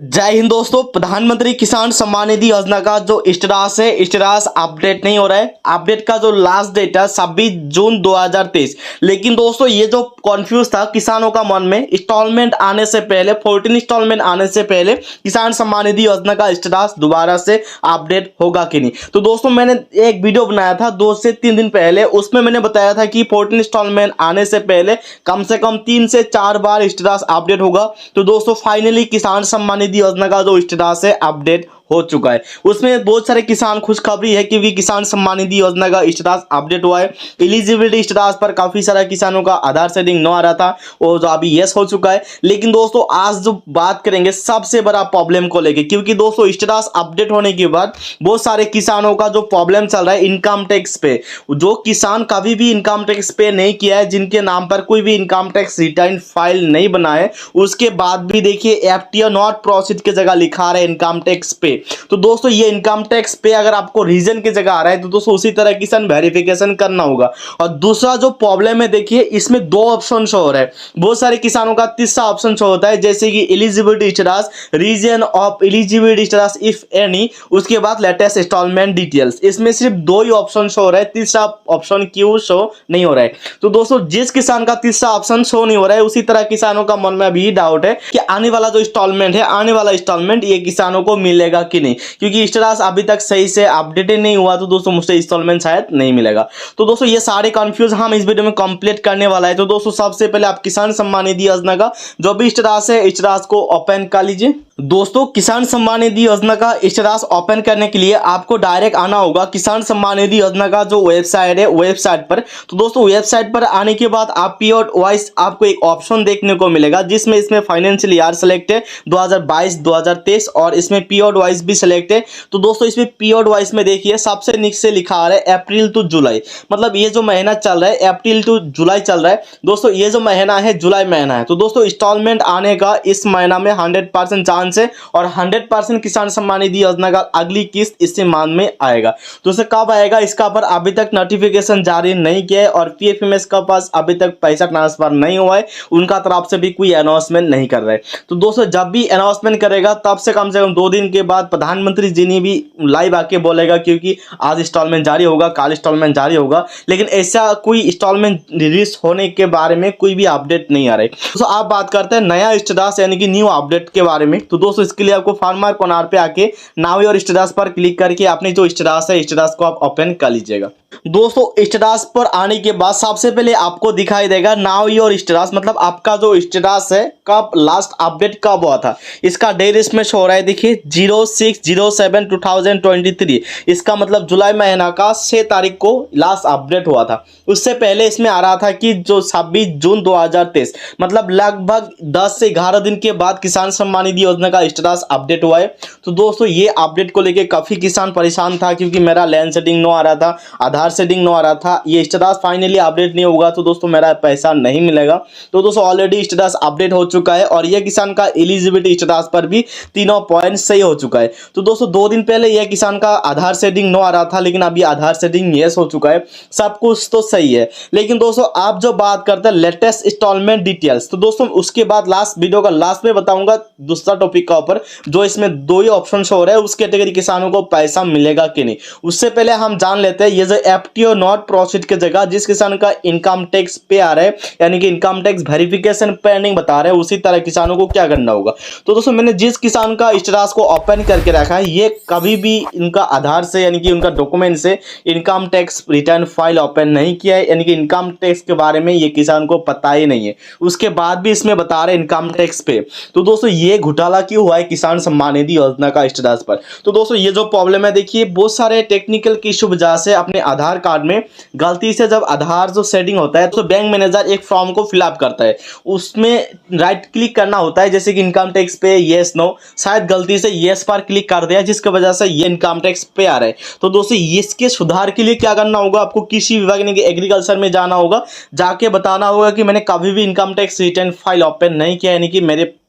जय हिंद दोस्तों। प्रधानमंत्री किसान सम्मान निधि योजना का जो स्टेटस है स्टेटस अपडेट नहीं हो रहा है। अपडेट का जो लास्ट डेट है 26 जून 2023। लेकिन दोस्तों ये जो कॉन्फ्यूज था किसानों का मन में, इंस्टॉलमेंट आने से पहले 14 इंस्टॉलमेंट आने से पहले किसान सम्मान निधि योजना का स्टेटस दोबारा से अपडेट होगा कि नहीं। तो दोस्तों मैंने एक वीडियो बनाया था 2 से 3 दिन पहले, उसमें मैंने बताया था कि 14 इंस्टॉलमेंट आने से पहले कम से कम 3 से 4 बार स्टेटस अपडेट होगा। तो दोस्तों फाइनली किसान सम्मान निधि योजना का जो स्टेटस है अपडेट हो चुका है। उसमें बहुत सारे किसान खुशखबरी है क्योंकि किसान सम्मान निधि योजना का स्टेटस अपडेट हुआ है। एलिजिबिलिटी स्टेटस पर काफी सारा किसानों का आधार सेटिंग नो आ रहा था, वो जो अभी यस हो चुका है। लेकिन दोस्तों आज जो बात करेंगे सबसे बड़ा प्रॉब्लम को लेके, क्योंकि दोस्तों स्टेटस अपडेट होने के बाद बहुत सारे किसानों का जो प्रॉब्लम चल रहा है इनकम टैक्स पे, जो किसान कभी भी इनकम टैक्स पे नहीं किया है, जिनके नाम पर कोई भी इनकम टैक्स रिटर्न फाइल नहीं बना है, उसके बाद भी देखिए एफटीओ नॉट प्रोसीड की जगह लिखा रहा है इनकम टैक्स पे। तो दोस्तों ये इनकम टैक्स पे अगर आपको रीजन की जगह आ रहा है तो दोस्तों उसी तरह किसान वेरिफिकेशन करना होगा। और दूसरा जो प्रॉब्लम है देखिए इसमें 2 ऑप्शन शो हो रहा है। बहुत सारे किसानों का तीसरा ऑप्शन शो होता है, जैसे कि eligibility status, reason of eligibility status if any, उसके बाद लेटेस्ट इंस्टॉलमेंट डिटेल्स। इसमें सिर्फ 2 ही ऑप्शन शो हो रहा है, तीसरा ऑप्शन क्यों शो नहीं हो रहा है। तो दोस्तों जिस किसान का तीसरा ऑप्शन शो नहीं हो रहा है उसी तरह किसानों का मन में अभी डाउट है कि आने वाला जो इंस्टॉलमेंट है, आने वाला इंस्टॉलमेंट ये किसानों को मिलेगा कि नहीं, क्योंकि स्टेटस अभी तक सही से अपडेट नहीं हुआ। तो दोस्तों मुझसे इंस्टॉलमेंट शायद नहीं मिलेगा। तो दोस्तों ये सारे कंफ्यूज हम इस वीडियो में कंप्लीट करने वाला है। तो दोस्तों सबसे पहले आप किसान सम्मान निधि योजना का जो भी स्टेटस है स्टेटस को ओपन कर लीजिए। दोस्तों किसान सम्मान निधि योजना का स्टेटस ओपन करने के लिए आपको डायरेक्ट आना होगा किसान सम्मान निधि योजना का जो वेबसाइट है वेबसाइट पर। तो दोस्तों वेबसाइट पर आने के बाद आप पीरियड वाइज आपको एक ऑप्शन देखने को मिलेगा, जिसमें इसमें फाइनेंशियल ईयर सेलेक्ट है 2022-2023 और इसमें पीरियड वाइज भी सेलेक्ट है। तो दोस्तों इसमें पीरियड वाइज में देखिए सबसे नीचे लिखा आ रहा है अप्रैल टू जुलाई, मतलब ये जो महीना चल रहा है अप्रैल टू जुलाई चल रहा है। दोस्तों ये जो महीना है जुलाई महीना है। तो दोस्तों इंस्टॉलमेंट आने का इस महीना में 100% चांस है और 100% किसान सम्मान निधि योजना का अगली किस्त इसी माह में आएगा। तो उसे कब आएगा इसका पर अभी तक नोटिफिकेशन जारी नहीं किया है और पीएफएमएस का पास अभी तक पैसा ट्रांसफर नहीं हुआ है, उनका तरफ से भी कोई अनाउंसमेंट नहीं कर रहा है। तो दोस्तों जब भी अनाउंसमेंट करेगा तब से कम 2 दिन के बाद प्रधानमंत्री जी ने भी लाइव आके बोलेगा, क्योंकि आज इंस्टॉलमेंट जारी होगा, कल इंस्टॉलमेंट जारी होगा, लेकिन ऐसा कोई इंस्टॉलमेंट रिलीज होने के बारे में कोई भी अपडेट नहीं आ रहा है। तो आप बात करते हैं नया स्टेटस यानी कि न्यू अपडेट के बारे में। तो दोस्तों इसके लिए आपको फार्मर कॉर्नर पे आके नाउ योर स्टेटस पर क्लिक करके अपने जो स्टेटस है स्टेटस को आप ओपन कर लीजिएगा। दोस्तों स्टेटस पर आने के बाद सबसे पहले आपको दिखाई देगा नाउ योर स्टेटस, मतलब आपका जो स्टेटस है कब लास्ट अपडेट कब हुआ था। इसका डेट इसमें शो हो रहा है देखिए 06/07/2023। इसका मतलब जुलाई महीना का 6 तारीख को लास्ट अपडेट हुआ था। उससे पहले इसमें आ रहा था कि जो 26 जून 2023, मतलब लगभग 10 से 11 दिन के बाद किसान सम्मान निधि योजना का स्टेटस अपडेट हुआ है। तो दोस्तों ये अपडेट को लेके काफी किसान परेशान था, क्योंकि मेरा लैंड सेटिंग नो आ रहा था, आधार सेटिंग नो आ रहा था। ये स्टेटस फाइनली अपडेट नहीं होगा तो दोस्तों मेरा पैसा नहीं मिलेगा। तो दोस्तों ऑलरेडी स्टेटस अपडेट हो चुका है और ये किसान का एलिजिबिलिटी स्टेटस पर भी तीनों पॉइंट सही हो चुका है। तो दोस्तों 2 दिन पहले यह किसान का आधार सेटिंग नो आ रहा था, लेकिन अभी आधार सेटिंग यस हो चुका है, सब कुछ तो सही है। लेकिन दोस्तों आप जो बात करते हैं लेटेस्ट इंस्टॉलमेंट डिटेल्स, तो दोस्तों उसके बाद लास्ट वीडियो का लास्ट में बताऊंगा दूसरा टॉपिक का ऊपर, जो इसमें 2 ही ऑप्शन शो हो रहा है उस कैटेगरी किसानों को पैसा मिलेगा कि नहीं। उससे पहले हम जान लेते हैं ये जो एफटीओ नॉट प्रोसीड की जगह जिस किसान का इनकम टैक्स पे आ रहा है यानी कि इनकम टैक्स वेरिफिकेशन पेंडिंग बता रहे हैं, उसी तरह किसानों को क्या करना होगा। तो दोस्तों मैंने जिस किसान का स्टेटस को ओपन करके रखा है ये कभी भी इनका आधार से यानी कि उनका डॉक्यूमेंट से income tax return file open नहीं किया है, यानी कि इनकम टैक्स के बारे में ये किसान को पता ही नहीं है। उसके बाद भी इसमें बता रहे इनकम टैक्स पे। तो दोस्तों ये घोटाला क्यों हुआ है किसान सम्मान निधि योजना का स्टेटस पर। तो दोस्तों ये जो प्रॉब्लम है देखिए बहुत सारे टेक्निकल की इशू वजह से अपने आधार कार्ड में गलती से जब आधार जो सेटिंग होता है तो बैंक मैनेजर एक फॉर्म को फिलअप करता है, उसमें राइट क्लिक करना होता है, जैसे कि इनकम टैक्स पे येस नो, शायद गलती से येस पर क्लिक कर दिया जिसकी वजह से ये इनकम टैक्स पे आ रहा है। तो दोस्तों इसके सुधार के लिए क्या करना होगा, आपको कृषि विभाग यानी कि एग्रीकल्चर में जाना होगा, जाके बताना होगा कि मैंने कभी भी income tax return file open नहीं किया, यानी कि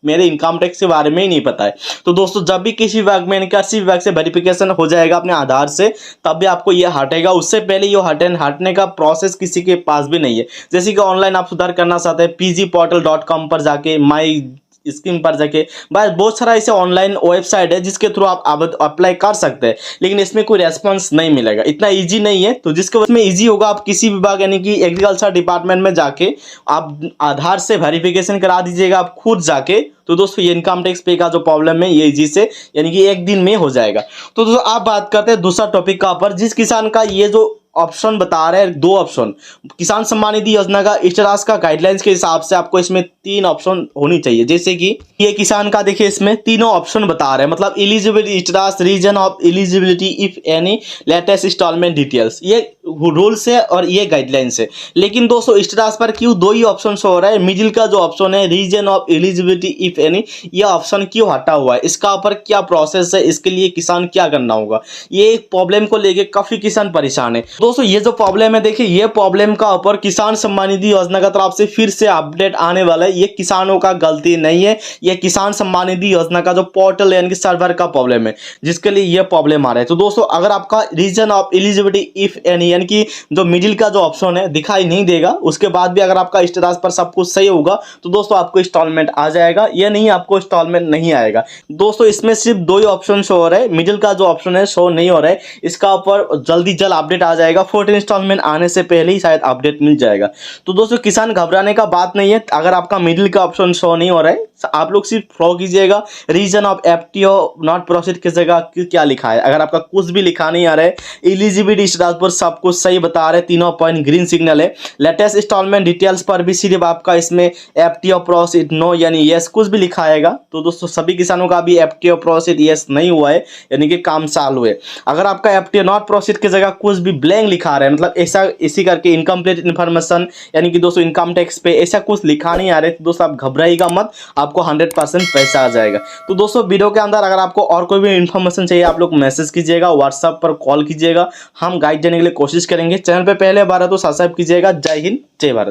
मेरे इनकम टैक्स के बारे में ही नहीं पता है। तो दोस्तों जब भी किसी विभाग में कृषि विभाग से वेरिफिकेशन हो जाएगा अपने आधार से, तब भी आपको ये हटेगा। उससे पहले ये हटने का प्रोसेस किसी के पास भी नहीं है। जैसे कि ऑनलाइन आप सुधार करना चाहते हैं pgportal.com पर जाके माई स्कीम पर जाके, बस बहुत सारा ऐसे ऑनलाइन वेबसाइट है जिसके थ्रू आप अप्लाई कर सकते हैं, लेकिन इसमें कोई रेस्पॉन्स नहीं मिलेगा, इतना इजी नहीं है। तो जिसके उसमें इजी होगा, आप किसी विभाग यानी कि एग्रीकल्चर डिपार्टमेंट में जाके आप आधार से वेरिफिकेशन करा दीजिएगा आप खुद जाके। तो दोस्तों ये इनकम टैक्स पे का जो प्रॉब्लम है ये इजी से यानी कि एक दिन में हो जाएगा। तो दोस्तों आप बात करते हैं दूसरा टॉपिक का ऊपर, जिस किसान का ये जो ऑप्शन बता रहे हैं, 2 ऑप्शन किसान सम्मान निधि योजना का स्टेटस का गाइडलाइंस के हिसाब से आपको इसमें 3 ऑप्शन होनी चाहिए। जैसे कि ये किसान का देखिए इसमें तीनों ऑप्शन बता रहे हैं, मतलब eligibility status, reason of eligibility if any, latest installment details, ये रूल्स है और ये गाइडलाइंस है। लेकिन दोस्तों स्टेटस पर क्यों 2 ही ऑप्शन हो रहा है, मिडिल का जो ऑप्शन है reason of eligibility if any, ये ऑप्शन क्यों हटा हुआ है, इसका ऊपर क्या प्रोसेस है, इसके लिए किसान क्या करना होगा, ये प्रॉब्लम को लेके काफी किसान परेशान है। दोस्तों ये जो प्रॉब्लम है, देखिए ये प्रॉब्लम का ऊपर किसान सम्मान निधि योजना की तरफ से फिर से अपडेट आने वाला है। ये किसानों का गलती नहीं है, ये किसान सम्मान निधि योजना का जो पोर्टल यानी कि सर्वर का प्रॉब्लम है, जिसके लिए ये प्रॉब्लम आ रहा है। तो दोस्तों अगर आपका reason of eligibility if any यानी कि जो मिडिल का जो ऑप्शन है दिखाई नहीं देगा, उसके बाद भी अगर आपका स्टेटस पर सब कुछ सही होगा तो दोस्तों आपको इंस्टॉलमेंट आ जाएगा, ये नहीं आपको इंस्टॉलमेंट नहीं आएगा। दोस्तों इसमें सिर्फ 2 ही ऑप्शन शो हो रहा है, मिडिल का जो ऑप्शन है शो नहीं हो रहा है, इसका ऊपर जल्दी अपडेट आ जाएगा, 14 इंस्टॉलमेंट आने से पहले ही शायद अपडेट मिल जाएगा। तो दोस्तों किसान घबराने का बात नहीं है, अगर आपका मिडिल का ऑप्शन शो नहीं हो रहा है आप लोग सिर्फ फॉलो कीजिएगा reason of FTO not proceed की जगह क्या लिखा है। अगर आपका कुछ भी लिखा नहीं आ रहा है, एलिजिबिलिटी स्टेटस पर सब कुछ सही बता रहे हैं, तीनों पॉइंट ग्रीन सिग्नल है, लेटेस्ट इंस्टॉलमेंट डिटेल्स पर भी सिर्फ आपका इसमें एफटीओ प्रोसीड नो यानी यस कुछ भी लिखा आएगा। तो दोस्तों सभी किसानों का भी एफटीओ प्रोसीड यस नहीं हुआ है, यानी कि काम चालू है। अगर आपका एफटीओ नॉट प्रोसीड की जगह कुछ भी ब्लैंक लिखा रहा है, मतलब ऐसा इसी करके इनकम्प्लीट इन्फॉर्मेशन यानी कि दोस्तों इनकम टैक्स पे ऐसा कुछ लिखा नहीं आ रहा है, तो दोस्तों आप घबराइएगा मत, आपको 100% पैसा आ जाएगा। तो दोस्तों वीडियो के अंदर अगर आपको और कोई भी इन्फॉर्मेशन चाहिए आप लोग मैसेज कीजिएगा, व्हाट्सएप पर कॉल कीजिएगा, हम गाइड देने के लिए कोशिश करेंगे। चैनल पे पहले बार है तो सब्सक्राइब कीजिएगा। जय हिंद जय भारत।